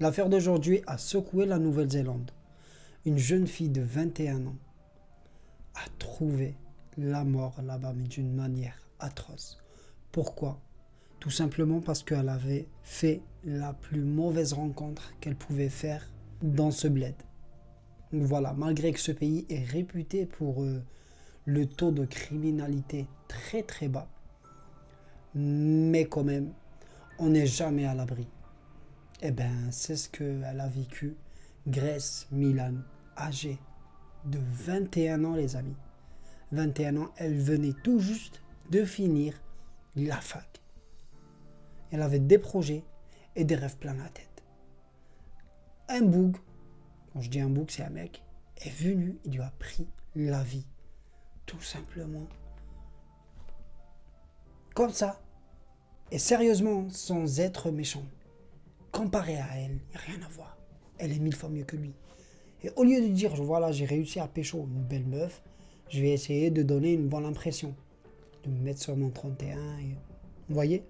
L'affaire d'aujourd'hui a secoué la Nouvelle-Zélande. Une jeune fille de 21 ans a trouvé la mort là-bas, mais d'une manière atroce. Pourquoi? Tout simplement parce qu'elle avait fait la plus mauvaise rencontre qu'elle pouvait faire dans ce bled. Voilà, malgré que ce pays est réputé pour le taux de criminalité très très bas, mais quand même, on n'est jamais à l'abri. Eh bien, c'est ce qu'elle a vécu, Grace Milan, âgée de 21 ans, les amis. 21 ans, elle venait tout juste de finir la fac. Elle avait des projets et des rêves plein la tête. Un boug, quand je dis un boug, c'est un mec, est venu, il lui a pris la vie. Tout simplement. Comme ça. Et sérieusement, sans être méchant. Comparé à elle, il n'y a rien à voir. Elle est 1000 fois mieux que lui. Et au lieu de dire, voilà, j'ai réussi à pécho une belle meuf, je vais essayer de donner une bonne impression. De me mettre sur mon 31. Vous voyez?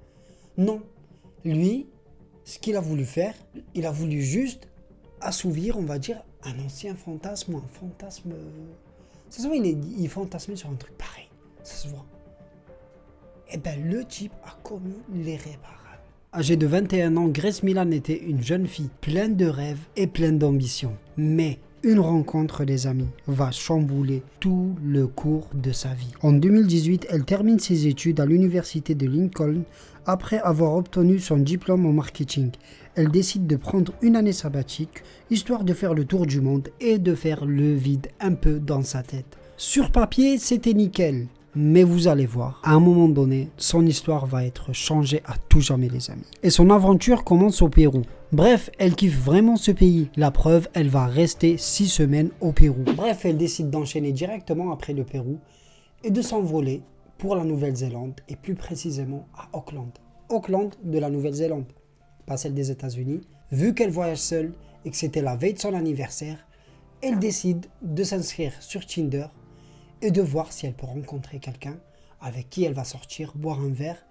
Non. Lui, ce qu'il a voulu faire, il a voulu juste assouvir, on va dire, un ancien fantasme, un fantasme... Ça se voit, il fantasmait sur un truc pareil. Ça se voit. Et bien, le type a commis l'irréparable. Âgée de 21 ans, Grace Milan était une jeune fille pleine de rêves et pleine d'ambition. Mais une rencontre, les amis, va chambouler tout le cours de sa vie. En 2018, elle termine ses études à l'université de Lincoln après avoir obtenu son diplôme en marketing. Elle décide de prendre une année sabbatique, histoire de faire le tour du monde et de faire le vide un peu dans sa tête. Sur papier, c'était nickel. Mais vous allez voir, à un moment donné, son histoire va être changée à tout jamais, les amis. Et son aventure commence au Pérou. Bref, elle kiffe vraiment ce pays. La preuve, elle va rester 6 semaines au Pérou. Bref, elle décide d'enchaîner directement après le Pérou et de s'envoler pour la Nouvelle-Zélande et plus précisément à Auckland. Auckland de la Nouvelle-Zélande, pas celle des États-Unis. Vu qu'elle voyage seule et que c'était la veille de son anniversaire, elle décide de s'inscrire sur Tinder et de voir si elle peut rencontrer quelqu'un avec qui elle va sortir, boire un verre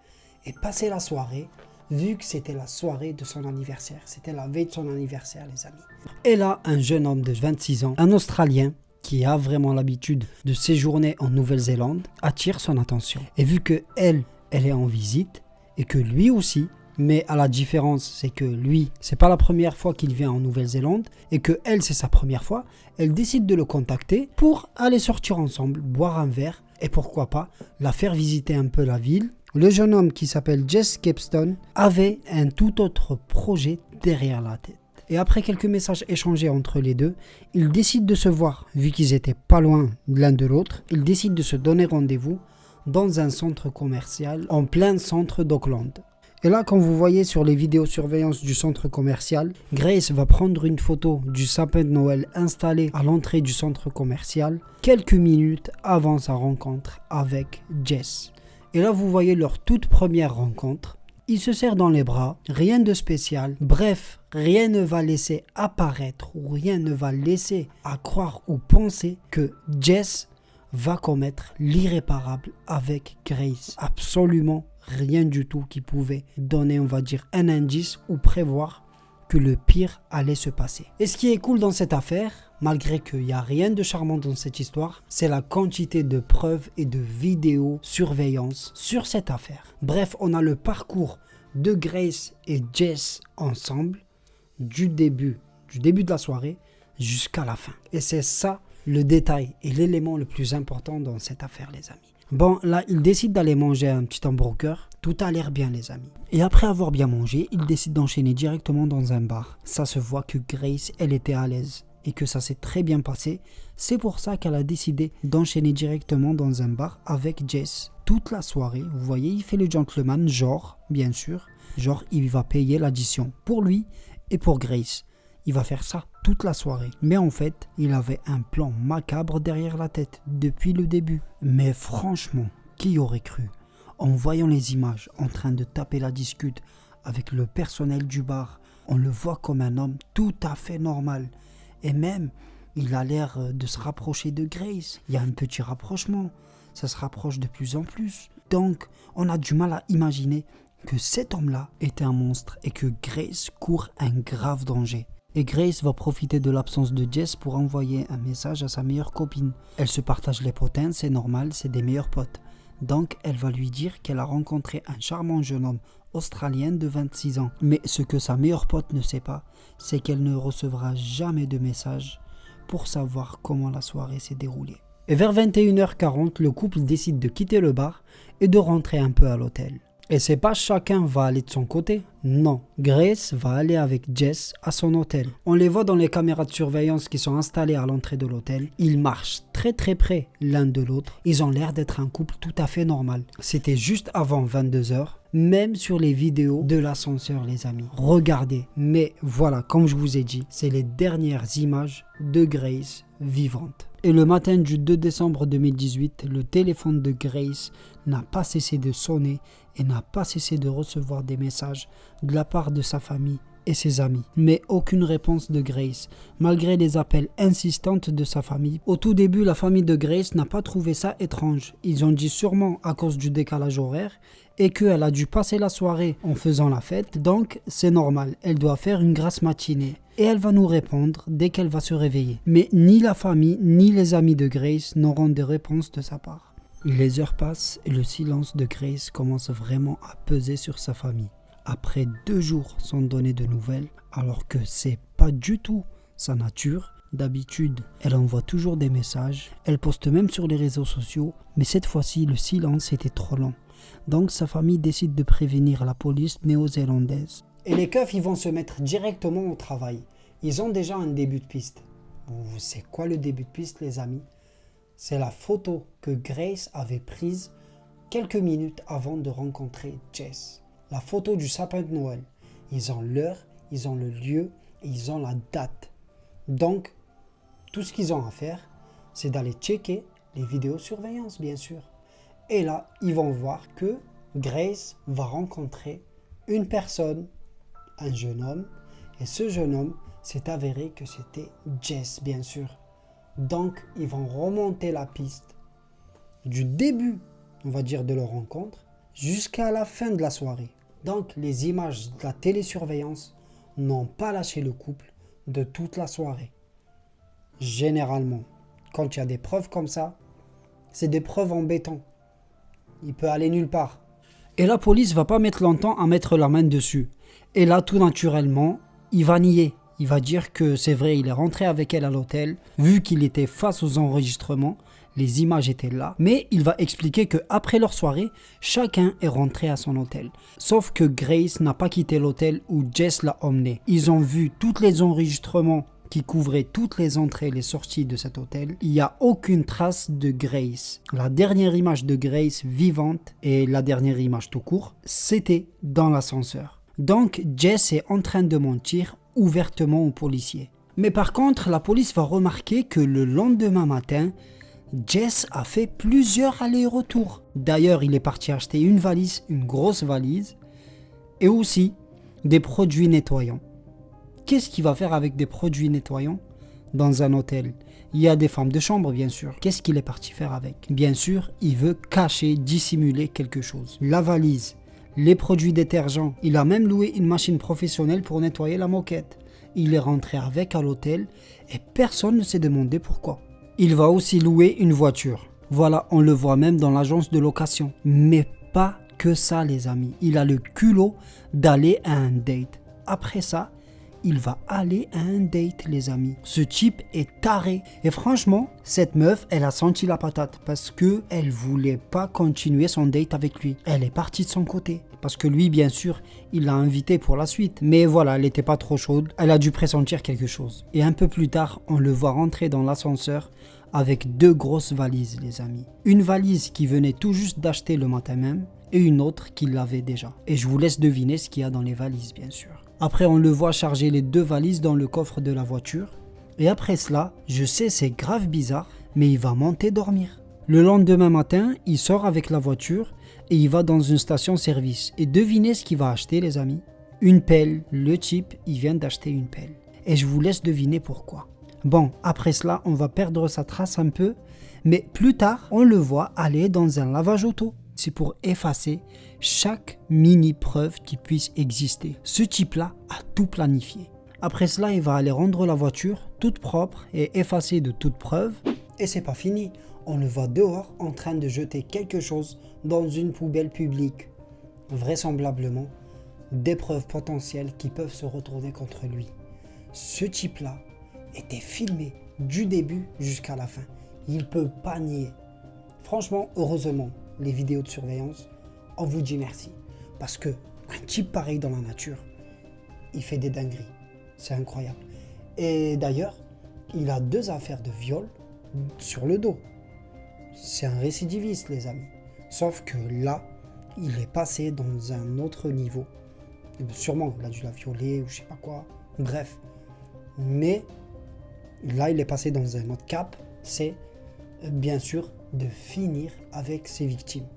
et passer la soirée, vu que c'était la soirée de son anniversaire. C'était la veille de son anniversaire, les amis. Et là, un jeune homme de 26 ans, un Australien, qui a vraiment l'habitude de séjourner en Nouvelle-Zélande, attire son attention. Et vu que elle est en visite, et que lui aussi, mais à la différence, c'est que lui, c'est pas la première fois qu'il vient en Nouvelle-Zélande et que elle, c'est sa première fois, elle décide de le contacter pour aller sortir ensemble, boire un verre et pourquoi pas la faire visiter un peu la ville. Le jeune homme qui s'appelle Jess Capston avait un tout autre projet derrière la tête. Et après quelques messages échangés entre les deux, ils décident de se voir. Vu qu'ils étaient pas loin l'un de l'autre, ils décident de se donner rendez-vous dans un centre commercial en plein centre d'Auckland. Et là, quand vous voyez sur les vidéosurveillance du centre commercial, Grace va prendre une photo du sapin de Noël installé à l'entrée du centre commercial quelques minutes avant sa rencontre avec Jess. Et là, vous voyez leur toute première rencontre. Ils se serrent dans les bras, rien de spécial. Bref, rien ne va laisser apparaître ou rien ne va laisser à croire ou penser que Jess va commettre l'irréparable avec Grace. Absolument rien du tout qui pouvait donner, on va dire, un indice ou prévoir que le pire allait se passer. Et ce qui est cool dans cette affaire, malgré qu'il n'y a rien de charmant dans cette histoire, c'est la quantité de preuves et de vidéosurveillance sur cette affaire. Bref, on a le parcours de Grace et Jess ensemble, du début de la soirée jusqu'à la fin. Et c'est ça le détail et l'élément le plus important dans cette affaire, les amis. Bon, là, ils décident d'aller manger un petit hamburger. Tout a l'air bien, les amis. Et après avoir bien mangé, ils décident d'enchaîner directement dans un bar. Ça se voit que Grace, elle était à l'aise et que ça s'est très bien passé. C'est pour ça qu'elle a décidé d'enchaîner directement dans un bar avec Jess toute la soirée. Vous voyez, il fait le gentleman, genre, bien sûr. Genre, il va payer l'addition pour lui et pour Grace. Il va faire ça toute la soirée. Mais en fait, il avait un plan macabre derrière la tête depuis le début. Mais franchement, qui aurait cru? En voyant les images en train de taper la discute avec le personnel du bar, on le voit comme un homme tout à fait normal. Et même, il a l'air de se rapprocher de Grace. Il y a un petit rapprochement. Ça se rapproche de plus en plus. Donc, on a du mal à imaginer que cet homme-là était un monstre et que Grace court un grave danger. Et Grace va profiter de l'absence de Jess pour envoyer un message à sa meilleure copine. Elle se partage les potins, c'est normal, c'est des meilleurs potes. Donc elle va lui dire qu'elle a rencontré un charmant jeune homme australien de 26 ans. Mais ce que sa meilleure pote ne sait pas, c'est qu'elle ne recevra jamais de message pour savoir comment la soirée s'est déroulée. Et vers 21h40, le couple décide de quitter le bar et de rentrer un peu à l'hôtel. Et c'est pas chacun va aller de son côté. Non, Grace va aller avec Jess à son hôtel. On les voit dans les caméras de surveillance qui sont installées à l'entrée de l'hôtel. Ils marchent très près l'un de l'autre. Ils ont l'air d'être un couple tout à fait normal. C'était juste avant 22h. Même sur les vidéos de l'ascenseur, les amis. Regardez. Mais voilà, comme je vous ai dit, c'est les dernières images de Grace vivante. Et le matin du 2 décembre 2018, le téléphone de Grace n'a pas cessé de sonner et n'a pas cessé de recevoir des messages de la part de sa famille et ses amis. Mais aucune réponse de Grace, malgré les appels insistants de sa famille. Au tout début, la famille de Grace n'a pas trouvé ça étrange. Ils ont dit sûrement à cause du décalage horaire et qu'elle a dû passer la soirée en faisant la fête, donc c'est normal, elle doit faire une grasse matinée. Et elle va nous répondre dès qu'elle va se réveiller. Mais ni la famille, ni les amis de Grace n'auront de réponse de sa part. Les heures passent et le silence de Grace commence vraiment à peser sur sa famille. Après 2 jours sans donner de nouvelles, alors que c'est pas du tout sa nature. D'habitude, elle envoie toujours des messages, elle poste même sur les réseaux sociaux, mais cette fois-ci, le silence était trop long. Donc sa famille décide de prévenir la police néo-zélandaise. Et les keufs, ils vont se mettre directement au travail. Ils ont déjà un début de piste. C'est quoi le début de piste, les amis? C'est la photo que Grace avait prise quelques minutes avant de rencontrer Jess. La photo du sapin de Noël. Ils ont l'heure, ils ont le lieu et ils ont la date. Donc, tout ce qu'ils ont à faire, c'est d'aller checker les vidéosurveillance, bien sûr. Et là, ils vont voir que Grace va rencontrer une personne, un jeune homme. Et ce jeune homme s'est avéré que c'était Jess, bien sûr. Donc, ils vont remonter la piste du début, on va dire, de leur rencontre jusqu'à la fin de la soirée. Donc, les images de la télésurveillance n'ont pas lâché le couple de toute la soirée. Généralement, quand il y a des preuves comme ça, c'est des preuves en béton. Il peut aller nulle part. Et la police va pas mettre longtemps à mettre la main dessus. Et là, tout naturellement, il va nier. Il va dire que c'est vrai, il est rentré avec elle à l'hôtel, vu qu'il était face aux enregistrements, les images étaient là. Mais il va expliquer qu'après leur soirée, chacun est rentré à son hôtel. Sauf que Grace n'a pas quitté l'hôtel où Jess l'a emmené. Ils ont vu tous les enregistrements qui couvrait toutes les entrées et les sorties de cet hôtel. Il n'y a aucune trace de Grace. La dernière image de Grace vivante et la dernière image tout court, c'était dans l'ascenseur. Donc Jess est en train de mentir ouvertement aux policiers. Mais par contre, la police va remarquer que le lendemain matin, Jess a fait plusieurs allers-retours. D'ailleurs, il est parti acheter une valise, une grosse valise, et aussi des produits nettoyants. Qu'est-ce qu'il va faire avec des produits nettoyants dans un hôtel? Il y a des femmes de chambre, bien sûr. Qu'est-ce qu'il est parti faire avec? Bien sûr, il veut cacher, dissimuler quelque chose. La valise, les produits détergents. Il a même loué une machine professionnelle pour nettoyer la moquette. Il est rentré avec à l'hôtel et personne ne s'est demandé pourquoi. Il va aussi louer une voiture. Voilà, on le voit même dans l'agence de location. Mais pas que ça, les amis. Il a le culot d'aller à un date. Après ça, il va aller à un date, les amis. Ce type est taré. Et franchement, cette meuf, elle a senti la patate parce que elle voulait pas continuer son date avec lui. Elle est partie de son côté. Parce que lui, bien sûr, il l'a invitée pour la suite. Mais voilà, elle n'était pas trop chaude. Elle a dû pressentir quelque chose. Et un peu plus tard, on le voit rentrer dans l'ascenseur avec 2 grosses valises, les amis. Une valise qui venait tout juste d'acheter le matin même et une autre qu'il l'avait déjà. Et je vous laisse deviner ce qu'il y a dans les valises, bien sûr. Après, on le voit charger les 2 valises dans le coffre de la voiture. Et après cela, je sais c'est grave bizarre, mais il va monter dormir. Le lendemain matin, il sort avec la voiture et il va dans une station-service. Et devinez ce qu'il va acheter, les amis? Une pelle. Le type, il vient d'acheter une pelle. Et je vous laisse deviner pourquoi. Bon, après cela, on va perdre sa trace un peu. Mais plus tard, on le voit aller dans un lavage auto. C'est pour effacer chaque mini-preuve qui puisse exister. Ce type-là a tout planifié. Après cela, il va aller rendre la voiture toute propre et effacée de toute preuve. Et c'est pas fini. On le voit dehors en train de jeter quelque chose dans une poubelle publique. Vraisemblablement, des preuves potentielles qui peuvent se retourner contre lui. Ce type-là était filmé du début jusqu'à la fin. Il peut pas nier. Franchement, heureusement, les vidéos de surveillance, on vous dit merci. Parce que un type pareil dans la nature, il fait des dingueries. C'est incroyable. Et d'ailleurs, il a 2 affaires de viol sur le dos. C'est un récidiviste, les amis. Sauf que là, il est passé dans un autre niveau. Sûrement, il a dû la violer ou je sais pas quoi. Bref. Mais là, il est passé dans un autre cap. C'est bien sûr de finir avec ses victimes.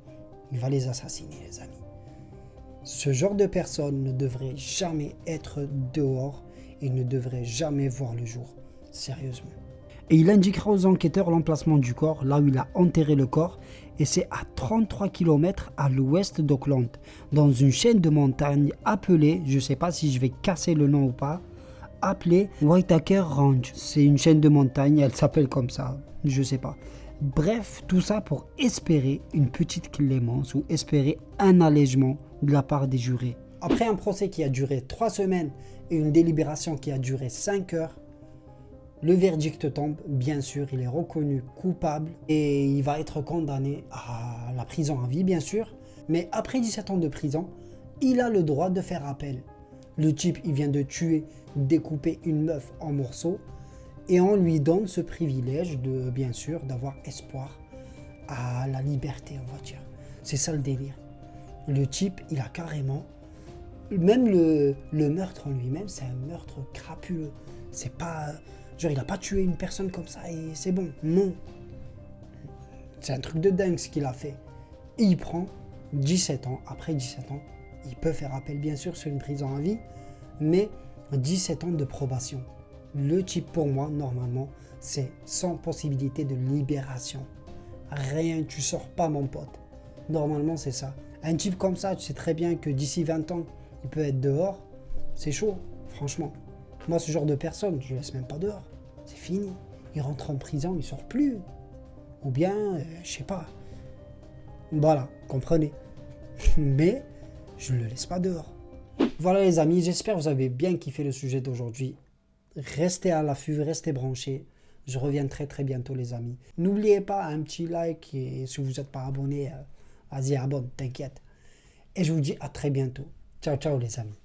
Il va les assassiner, les amis. Ce genre de personne ne devrait jamais être dehors et ne devrait jamais voir le jour. Sérieusement. Et il indiquera aux enquêteurs l'emplacement du corps, là où il a enterré le corps, et c'est à 33 km à l'ouest d'Auckland, dans une chaîne de montagnes appelée, je ne sais pas si je vais casser le nom ou pas, appelée Waitaker Range. C'est une chaîne de montagnes, elle s'appelle comme ça, je ne sais pas. Bref, tout ça pour espérer une petite clémence ou espérer un allègement de la part des jurés. Après un procès qui a duré 3 semaines et une délibération qui a duré 5 heures, le verdict tombe, bien sûr, il est reconnu coupable et il va être condamné à la prison à vie, bien sûr. Mais après 17 ans de prison, il a le droit de faire appel. Le type, il vient de tuer, découper une meuf en morceaux et on lui donne ce privilège de, bien sûr, d'avoir espoir à la liberté, on va dire. C'est ça le délire. Le type, il a carrément... Même le meurtre en lui-même, c'est un meurtre crapuleux. C'est pas... Genre, il n'a pas tué une personne comme ça et c'est bon. Non. C'est un truc de dingue ce qu'il a fait. Et il prend 17 ans. Après 17 ans, il peut faire appel, bien sûr, sur une prison à vie, mais 17 ans de probation. Le type, pour moi, normalement, c'est sans possibilité de libération. Rien, tu sors pas, mon pote. Normalement, c'est ça. Un type comme ça, tu sais très bien que d'ici 20 ans, il peut être dehors. C'est chaud, franchement. Moi, ce genre de personne, je ne laisse même pas dehors. C'est fini. Il rentre en prison, il ne sort plus. Ou bien, je sais pas. Voilà, comprenez. Mais, je ne le laisse pas dehors. Voilà les amis, j'espère que vous avez bien kiffé le sujet d'aujourd'hui. Restez à l'affût, restez branchés. Je reviens très très bientôt les amis. N'oubliez pas un petit like et si vous n'êtes pas abonné, vas-y abonne, t'inquiète. Et je vous dis à très bientôt. Ciao ciao les amis.